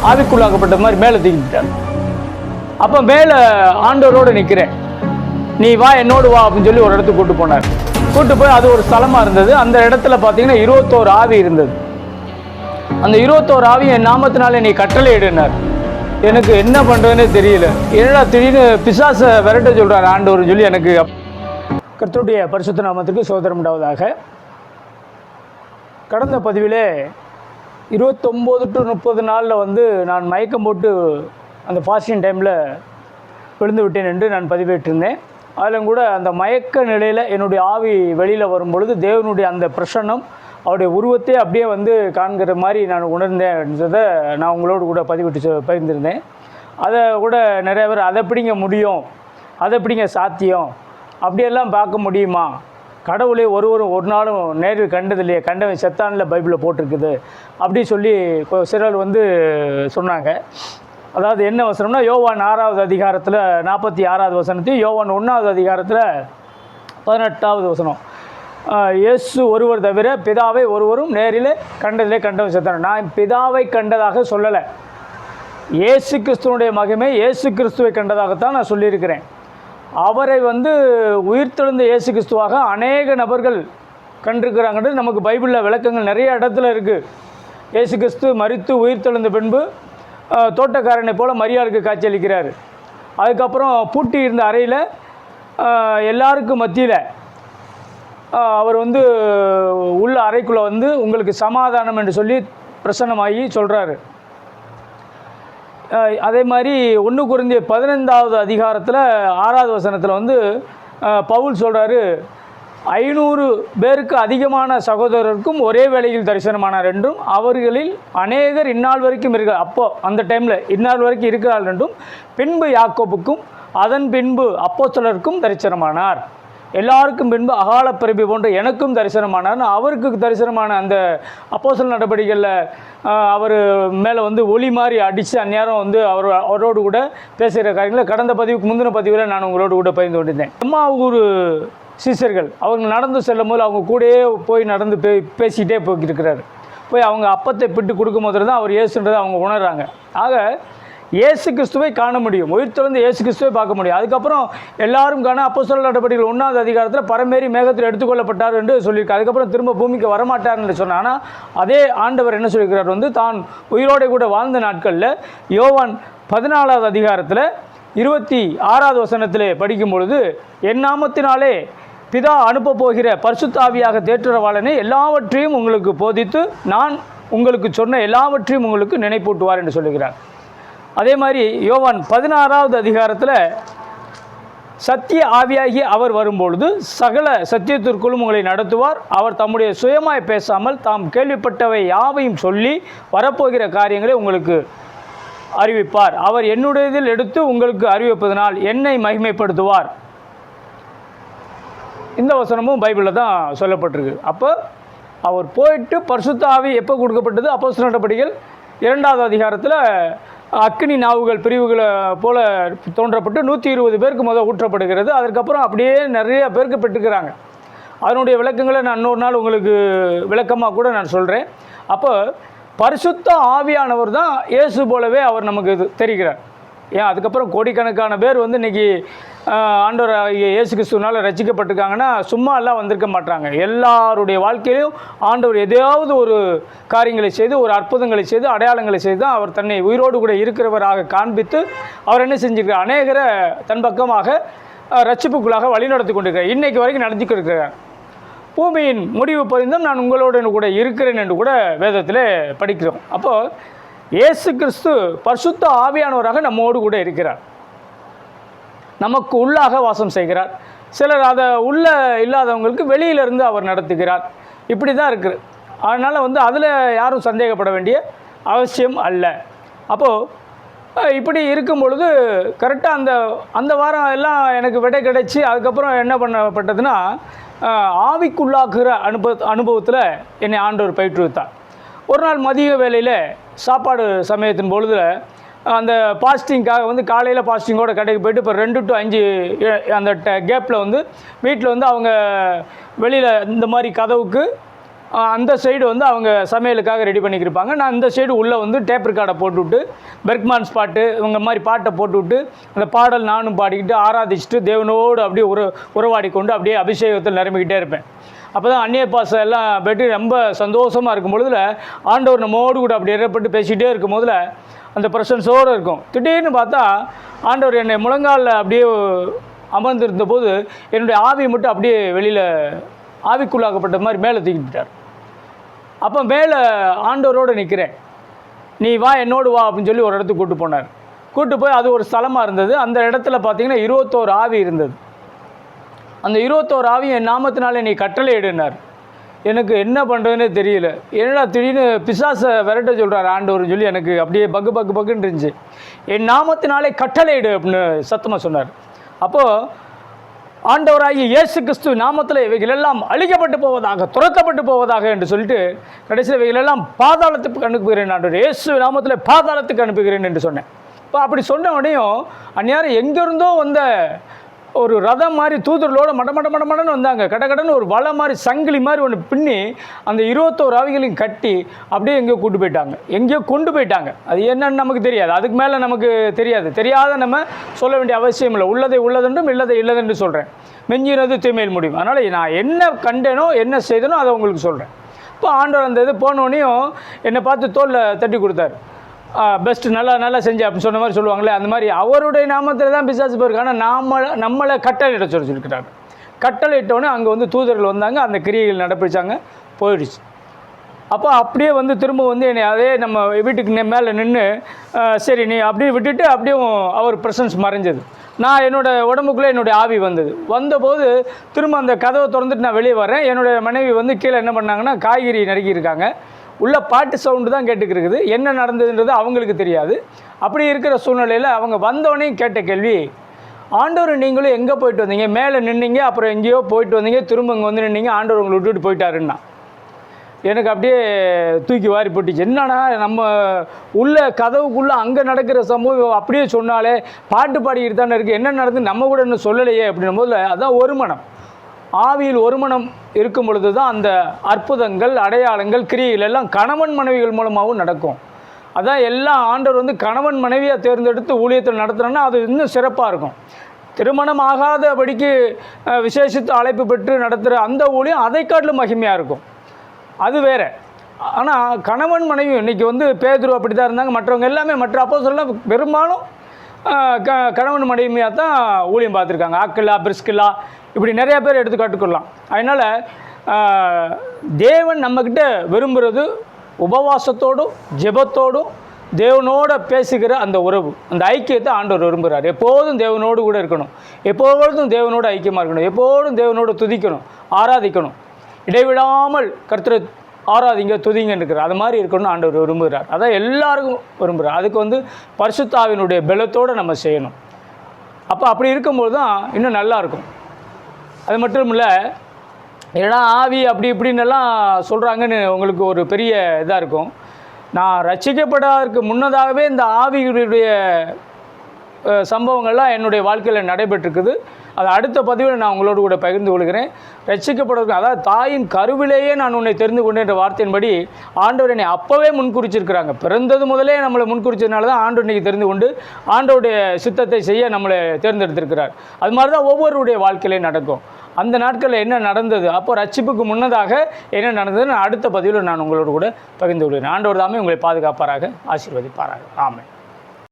ஆவிக்குள்ளாக்கப்பட்ட மாதிரி மேலே தூக்கிட்டார். அப்போ மேலே ஆண்டவரோடு நிற்கிறேன், நீ வா என்னோடு வா அப்படின்னு சொல்லி ஒரு இடத்துக்கு கூப்பிட்டு போனார். கூப்பிட்டு போய் அது ஒரு ஸ்தலமாக இருந்தது. அந்த இடத்துல பார்த்தீங்கன்னா 21 ஆவி இருந்தது. அந்த 21 ஆவி என் நாமத்தினாலே நீ கட்டளை இடுனார். எனக்கு என்ன பண்ணுறதுன்னே தெரியல. என்னடா திடீர்னு பிசாசை விரட்ட சொல்கிறார் ஆண்டவர் சொல்லி எனக்கு. கர்த்தருடைய பரிசுத்த நாமத்துக்கு சோதரம் உண்டாவதாக. கடந்த பதிவிலே 29 to 30 நாளில் வந்து நான் மயக்கம் போட்டு அந்த ஃபாஸ்டிங் டைமில் விழுந்து விட்டேன் என்று நான் பதிவேற்றிருந்தேன். அதிலும் கூட அந்த மயக்க நிலையில் என்னுடைய ஆவி வெளியில் வரும்பொழுது தேவனுடைய அந்த பிரசன்னம் அவருடைய உருவத்தை அப்படியே வந்து காண்கிற மாதிரி நான் உணர்ந்தேன்றதை நான் உங்களோடு கூட பகிர்ந்திருந்தேன். அதை கூட நிறைய பேர் அதை எப்படிங்க முடியும், அதை எப்படிங்க சாத்தியம், அப்படியெல்லாம் பார்க்க முடியுமா, கடவுளை ஒருவரும் ஒரு நாளும் நேரில் கண்டதில்லையே, கண்டவன் செத்தானில் பைபிளில் போட்டிருக்குது அப்படி சொல்லி சிலர் வந்து சொன்னாங்க. அதாவது என்ன வசனம்னா, யோவான் 6வது அதிகாரத்தில் 46வது வசனத்தையும் யோவான் 1வது அதிகாரத்தில் 18வது வசனம், இயேசு ஒருவர் தவிர பிதாவை ஒருவரும் நேரில் கண்டதிலே கண்டவன் செத்தான். நான் பிதாவை கண்டதாக சொல்லலை, இயேசு கிறிஸ்துவனுடைய மகிமை இயேசு கிறிஸ்துவை கண்டதாகத்தான் நான் சொல்லியிருக்கிறேன். அவரை வந்து உயிர்த்தெழுந்த இயேசு கிறிஸ்துவாக அநேக நபர்கள் கண்டிருக்கிறாங்கன்றது நமக்கு பைபிளில் விளக்கங்கள் நிறைய இடத்துல இருக்குது. இயேசு கிறிஸ்து மரித்து உயிர்த்தெழுந்த பின்பு தோட்டக்காரனை போல் மரியாளுக்கு காட்சியளிக்கிறார். அதுக்கப்புறம் பூட்டி இருந்த அறையில் எல்லாருக்கும் மத்தியில் அவர் வந்து உள்ள அறைக்குள்ளே வந்து உங்களுக்கு சமாதானம் என்று சொல்லி பிரசன்னமாகி சொல்கிறாரு. அதே மாதிரி 1 கொரிந்தியர் 15வது அதிகாரத்தில் 6வது வசனத்தில் வந்து பவுல் சொல்கிறாரு, 500 பேருக்கு அதிகமான சகோதரருக்கும் ஒரே வேளையில் தரிசனமானார் என்றும் அவர்களில் அநேகர் இந்நாள் வரைக்கும் இருக்கிறார், அப்போது அந்த டைமில் இந்நாள் வரைக்கும் இருக்கிறார் என்றும், பின்பு யாக்கோபுக்கும் அதன் பின்பு அப்போஸ்தலருக்கும் தரிசனமானார், எல்லாருக்கும் பின்பு அகால பிறவி போன்ற எனக்கும் தரிசனமானார். அவருக்கு தரிசனமான அந்த அப்போஸ்தலர் நடவடிக்கைகளில் அவர் மேலே வந்து ஒளி மாதிரி அடித்து அந்நேரம் வந்து அவரோடு கூட பேசுகிற காரியங்களை கடந்த பதிவுக்கு முந்தின பதிவில் நான் உங்களோடு கூட பகிர்ந்து கொண்டிருந்தேன். எம்மாவூர் சீசர்கள் அவங்க நடந்து செல்லும் போது அவங்க கூடயே போய் நடந்து பேசிக்கிட்டே போய்கிட்டு போய் அவங்க அப்பத்தை பிட்டு கொடுக்கும் போது தான் அவர் இயேசுன்றதை அவங்க உணர்றாங்க. ஆக இயேசு கிறிஸ்துவை காண முடியும், உயிர்த்தெழுந்த இயேசு கிறிஸ்துவை பார்க்க முடியும். அதுக்கப்புறம் எல்லாரும் காண அப்போஸ்தலர் நடவடிக்கைகள் 1வது அதிகாரத்தில் பரமேறி மேகத்தில் எடுத்துக்கொள்ளப்பட்டார் என்று சொல்லியிருக்காரு. அதுக்கப்புறம் திரும்ப பூமிக்கு வரமாட்டார் என்று சொன்னார். ஆனால் அதே ஆண்டவர் என்ன சொல்லியிருக்கிறார் வந்து, தான் உயிரோடு கூட வாழ்ந்த நாட்களில் யோவான் 14வது அதிகாரத்தில் 26வது வசனத்திலே படிக்கும் பொழுது, என் நாமத்தினாலே பிதா அனுப்ப போகிற பரிசுத்த ஆவியாக தேற்றரவாளனே எல்லாவற்றையும் உங்களுக்கு போதித்து நான் உங்களுக்கு சொன்ன எல்லாவற்றையும் உங்களுக்கு நினைப்பூட்டுவார் என்று சொல்லுகிறார். அதே மாதிரி யோவான் 16வது அதிகாரத்தில் சத்திய ஆவியாகி அவர் வரும்பொழுது சகல சத்தியத்திற்குள்ளும் உங்களை நடத்துவார், அவர் தம்முடைய சுயமாய் பேசாமல் தாம் கேள்விப்பட்டவை யாவையும் சொல்லி வரப்போகிற காரியங்களை உங்களுக்கு அறிவிப்பார், அவர் என்னுடையதில் எடுத்து உங்களுக்கு அறிவிப்பதனால் என்னை மகிமைப்படுத்துவார். இந்த வசனமும் பைபிளில் தான் சொல்லப்பட்டிருக்கு. அப்போ அவர் போயிட்டு பரிசுத்த ஆவி எப்போ கொடுக்கப்பட்டது, அப்போஸ்தலர் நடவடிக்கைகள் 2வது அதிகாரத்தில் அக்கினி நாவுகள் பிரிவுகளை போல தோன்றப்பட்டு 120 பேருக்கு முதல் ஊற்றப்படுகிறது. அதற்கப்புறம் அப்படியே நிறைய பேருக்கு பெற்றுக்கிறாங்க. அதனுடைய விளக்கங்களை நான் இன்னொரு நாள் உங்களுக்கு விளக்கமாக கூட நான் சொல்கிறேன். அப்போ பரிசுத்த ஆவியானவர் தான் இயேசு போலவே அவர் நமக்கு தெரிகிறார். ஏன் அதுக்கப்புறம் கோடிக்கணக்கான பேர் வந்து இன்றைக்கி ஆண்டவர் இயேசு கிறிஸ்துவனால் ரசிக்கப்பட்டிருக்காங்கன்னா சும்மா எல்லாம் வந்திருக்க மாட்டாங்க. எல்லாருடைய வாழ்க்கையிலும் ஆண்டவர் எதையாவது ஒரு காரியங்களை செய்து, ஒரு அற்புதங்களை செய்து, அடையாளங்களை செய்து தான் அவர் தன்னை உயிரோடு கூட இருக்கிறவராக காண்பித்து அவர் என்ன செஞ்சிருக்கிறார், அநேகரை தன் பக்கமாக ரட்சிப்புக்குள்ளாக வழிநடத்தி கொண்டிருக்கிறார். இன்றைக்கு வரைக்கும் நடத்தி கொண்டிருக்கிறார். பூமியின் முடிவு பரிந்தும் நான் உங்களோடு கூட இருக்கிறேன் என்று கூட வேதத்தில் படிக்கிறோம். அப்போது இயேசு கிறிஸ்து பரிசுத்த ஆவியானவராக நம்மோடு கூட இருக்கிறார், நமக்கு உள்ளாக வாசம் செய்கிறார். சிலர் அதை உள்ள இல்லாதவங்களுக்கு வெளியிலிருந்து அவர் நடத்துகிறார். இப்படி தான் இருக்குது. அதனால் வந்து அதில் யாரும் சந்தேகப்பட வேண்டிய அவசியம் அல்ல. அப்போது இப்படி இருக்கும் பொழுது கரெக்டாக அந்த வாரம் எல்லாம் எனக்கு விடை கிடைச்சி அதுக்கப்புறம் என்ன பண்ணப்பட்டதுன்னா, ஆவிக்குள்ளாக்குகிற அனுபவத்தில் என்னை ஆண்டவர் பயிற்றுவித்தார். ஒரு நாள் மதிய வேளையில் சாப்பாடு சமயத்தின் பொழுதில் அந்த பாஸ்டிங்காக வந்து காலையில் பாஸ்டிங்கோட கடைக்கு போய்ட்டு இப்போ 2 to 5 அந்த கேப்பில் வந்து வீட்டில் வந்து அவங்க வெளியில் இந்த மாதிரி கதவுக்கு அந்த சைடு வந்து அவங்க சமையலுக்காக ரெடி பண்ணிக்கிருப்பாங்க. நான் இந்த சைடு உள்ளே வந்து டேப் ரெக்கார்டை போட்டுவிட்டு பெர்க்மான்ஸ் பாட்டு இவங்க மாதிரி பாட்டை போட்டுவிட்டு அந்த பாடல் நானும் பாடிக்கிட்டு ஆராதிச்சுட்டு தேவனோடு அப்படியே உறவாடி கொண்டு அப்படியே அபிஷேகத்தில் நிரம்பிக்கிட்டே இருப்பேன். அப்போ தான் அந்நிய பாசம் எல்லாம் பெற்று ரொம்ப சந்தோஷமாக இருக்கும் பொழுதுல ஆண்டவர் நம்மோடு கூட அப்படி ஏற்பட்டு பேசிகிட்டே இருக்கும் போதில் அந்த ப்ரெசன்ஸோடு இருக்கும். திடீர்னு பார்த்தா ஆண்டவர் என்னை முழங்காலில் அப்படியே அமர்ந்திருந்த போது என்னுடைய ஆவியை மட்டும் அப்படியே வெளியில் ஆவிக்குள்ளாக்கப்பட்ட மாதிரி மேலே தூக்கிட்டார். அப்போ மேலே ஆண்டவரோடு நிற்கிறேன். நீ வா என்னோடு வா அப்படின்னு சொல்லி ஒரு இடத்துக்கு கூப்பிட்டு போனார். கூப்பிட்டு போய் அது ஒரு ஸ்தலமாக இருந்தது. அந்த இடத்துல பார்த்திங்கன்னா 21 ஆவி இருந்தது. அந்த 21 ஆவி என் நாமத்தினாலே நீ கட்டளை இடுனார். எனக்கு என்ன பண்ணுறதுனே தெரியல. என்னடா திடீர்னு பிசாசை விரட்ட சொல்கிறார் ஆண்டவர்னு சொல்லி எனக்கு அப்படியே பக்குன்னு இருந்துச்சு. என் நாமத்தினாலே கட்டளை இடு அப்படின்னு சத்தமாக சொன்னார். அப்போது ஆண்டவராகிய இயேசு கிறிஸ்து நாமத்தில் இவைகளெல்லாம் அழிக்கப்பட்டு போவதாக, துரத்தப்பட்டு போவதாக என்று சொல்லிட்டு கடைசியில் இவைகளெல்லாம் பாதாளத்துக்கு அனுப்புகிறேன் ஆண்டவர், இயேசு நாமத்தில் பாதாளத்துக்கு அனுப்புகிறேன் என்று சொன்னேன். இப்போ அப்படி சொன்ன உடனேயும் அந்நேரம் எங்கேருந்தோ வந்த ஒரு ரதம் மாதிரி தூதர்களோட மடன்னு வந்தாங்க. கடன்னு ஒரு வலை மாதிரி சங்கிலி மாதிரி ஒன்று பின்னி அந்த 21 ஆவிகளையும் கட்டி அப்படியே எங்கேயோ கொண்டு போயிட்டாங்க. அது என்னன்னு நமக்கு தெரியாது, அதுக்கு மேலே நமக்கு தெரியாத நம்ம சொல்ல வேண்டிய அவசியம் இல்லை. உள்ளதை உள்ளதென்றும் இல்லதை இல்லதென்று சொல்கிறேன். மெஞ்சினது தீமையில் முடியும். அதனால் நான் என்ன கண்டேனோ என்ன செய்தனோ அதை உங்களுக்கு சொல்கிறேன். இப்போ ஆண்டவர் அந்த இது போனோடனையும் என்னை பார்த்து தோளில் தட்டி கொடுத்தாரு. பெஸ்ட்டு நல்லா செஞ்சு அப்படின்னு சொன்ன மாதிரி சொல்லுவாங்களே, அந்த மாதிரி அவருடைய நாமத்தில் தான் பிசாசு போயிருக்கு. ஆனால் நம்மளை கட்டளையிட சொல்லியிருக்கிறாங்க. கட்டளையிட்டோன்னே அங்கே வந்து தூதர்கள் வந்தாங்க, அந்த கிரியைகள் நடப்பிச்சாங்க, போயிடுச்சு. அப்போ அப்படியே வந்து திரும்ப வந்து என்னை அதே நம்ம வீட்டுக்கு மேலே நின்று சரி நீ அப்படியே விட்டுட்டு அப்படியே அவர் ப்ரெசன்ஸ் மறைஞ்சது. நான் என்னோடய உடம்புக்குள்ளே என்னுடைய ஆவி வந்தபோது திரும்ப அந்த கதவை திறந்துட்டு நான் வெளியே வரேன். என்னுடைய மனைவி வந்து கீழே என்ன பண்ணாங்கன்னா காய்கறி நறுக்கியிருக்காங்க. உள்ள பாட்டு சவுண்டு தான் கேட்டுக்கிருக்குது. என்ன நடந்ததுன்றது அவங்களுக்கு தெரியாது. அப்படி இருக்கிற சூழ்நிலையில் அவங்க வந்தோடனே கேட்ட கேள்வி, ஆண்டவர் நீங்களும் எங்கே போயிட்டு வந்தீங்க? மேலே நின்னீங்க, அப்புறம் எங்கேயோ போயிட்டு வந்தீங்க, திரும்ப இங்கே வந்து நின்னீங்க, ஆண்டவர் உங்களை விட்டுட்டு போயிட்டாருன்னா. எனக்கு அப்படியே தூக்கி வாரி போட்டுச்சு. என்னன்னா நம்ம உள்ள கதவுக்குள்ளே அங்கே நடக்கிற சம்பவம் அப்படியே சொன்னாலே பாட்டு பாடிக்கிட்டு தானே இருக்குது, என்ன நடந்து நம்ம கூட இன்னும் சொல்லலையே அப்படின்னும் போது அதுதான் ஒரு மனம். ஆவியில் ஒரு மனம் இருக்கும் பொழுது தான் அந்த அற்புதங்கள், அடையாளங்கள், கிரியைகள் எல்லாம் கணவன் மனைவிகள் மூலமாகவும் நடக்கும். அதான் எல்லாம் ஆண்டவர் வந்து கணவன் மனைவியாக தேர்ந்தெடுத்து ஊழியத்தில் நடத்துகிறோன்னா அது இன்னும் சிறப்பாக இருக்கும். திருமணம் ஆகாதபடிக்கு விசேஷித்து அழைப்பு பெற்று நடத்துகிற அந்த ஊழியம் அதை காட்டிலும் மகிமையாக இருக்கும். அது வேறு. ஆனால் கணவன் மனைவி இன்றைக்கி வந்து பேதுரு அப்படி தான் இருந்தாங்க. மற்றவங்க எல்லாமே மற்ற அப்போஸ்தலர்கள் பெரும்பாலும் கணவன் மனைவியாக தான் ஊழியம் பார்த்துருக்காங்க. ஆக்கில்லா, பிரிஸ்கில்லா இப்படி நிறையா பேர் எடுத்து காட்டுக்கொள்ளலாம். அதனால் தேவன் நம்மக்கிட்ட விரும்புகிறது உபவாசத்தோடும் ஜெபத்தோடும் தேவனோட பேசுகிற அந்த உறவு, அந்த ஐக்கியத்தை ஆண்டவர் விரும்புகிறார். எப்போதும் தேவனோடு கூட இருக்கணும், எப்பொழுதும் தேவனோடு ஐக்கியமாக இருக்கணும், எப்போதும் தேவனோடு துதிக்கணும், ஆராதிக்கணும், இடைவிடாமல் கர்த்தரை ஆராதிங்க துதிங்கன்னு இருக்கிறார். அது மாதிரி இருக்கணும்னு ஆண்டவர் விரும்புகிறார். அதான் எல்லாருக்கும் விரும்புகிறார். அதுக்கு வந்து பரிசுத்தாவினுடைய பலத்தோடு நம்ம செய்யணும். அப்போ அப்படி இருக்கும்போது தான் இன்னும் நல்லாயிருக்கும். அது மட்டும் இல்லை, ஏன்னா ஆவி அப்படி இப்படின்னெல்லாம் சொல்கிறாங்கன்னு உங்களுக்கு ஒரு பெரிய இதாக இருக்கும். நான் ரட்சிக்கப்படாதற்கு முன்னதாகவே இந்த ஆவிகளுடைய சம்பவங்கள்லாம் என்னுடைய வாழ்க்கையில் நடைபெற்றிருக்குது. அது அடுத்த பதிவில் நான் உங்களோடு கூட பகிர்ந்து கொள்கிறேன். ரட்சிக்கப்படுறதுக்கு, அதாவது தாயின் கருவிலேயே நான் உன்னை தெரிந்து கொண்டேன்ற வார்த்தையின்படி ஆண்டவர் என்னை அப்போவே முன்குறிச்சிருக்கிறாங்க. பிறந்தது முதலே நம்மளை முன்குறிச்சதுனால தான் ஆண்டவர் இன்றைக்கி தெரிந்து கொண்டு ஆண்டவருடைய சித்தத்தை செய்ய நம்மளை தேர்ந்தெடுத்திருக்கிறார். அது மாதிரி தான் ஒவ்வொருடைய வாழ்க்கையிலையும் நடக்கும். அந்த நாட்களில் என்ன நடந்தது, அப்போ ரட்சிப்புக்கு முன்னதாக என்ன நடந்ததுன்னு அடுத்த பதிவில் நான் உங்களோடு கூட பகிர்ந்து கொள்கிறேன். ஆண்டவர் தாமே உங்களை பாதுகாப்பாராக, ஆசீர்வதிப்பாராக. ஆமென்.